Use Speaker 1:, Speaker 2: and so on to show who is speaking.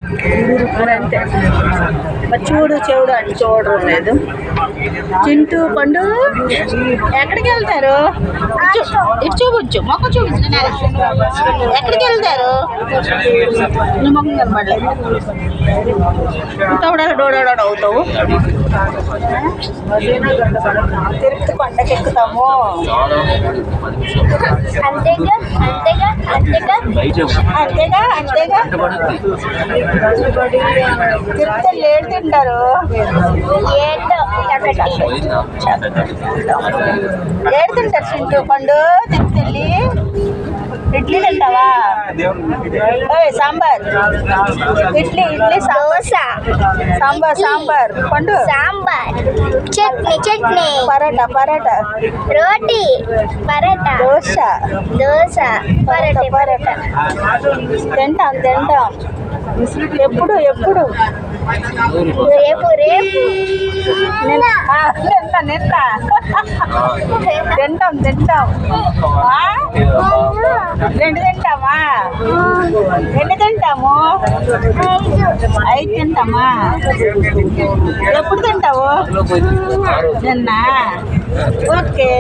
Speaker 1: అంతే. మరి చూడు చెవుడు అటు చూడడం లేదు. చింటూ పండు ఎక్కడికి వెళ్తారు? ఇటు చూపించు, మొక్క చూపించు. ఎక్కడికి వెళ్తారు? నీ మొక్క కనబడలేదు. డోడాడ అవుతావు. తిరుపతి కొండకి ఎక్కుతాము. అంతేగా అంతేగా అంతేగా అంతేగా అంతేగా. తిరుపతి లేట్ తింటారు. ఏడు తింటారు చింటూ పండు తిరుపతి వెళ్ళి. ఇడ్లీ తింటావా? సాంబార్ ఇడ్లీ ఇడ్లీ దోశ సాంబార్ సాంబార్ పండు
Speaker 2: సాంబార్ చట్నీ చట్నీ
Speaker 1: పరోటా పరోటా
Speaker 2: రోటీ పరోటా
Speaker 1: దోశ
Speaker 2: దోశ పరోటా పరోటా
Speaker 1: తింటాం తింటాం. ఎప్పుడు ఎప్పుడు?
Speaker 2: రేపు రేపు
Speaker 1: నిన్న నిన్న తింటాం తింటాం. రెండు తింటామా? ఎన్ని తింటాము? 5 తింటామా? ఎప్పుడు తింటావు? నిన్న ఓకే.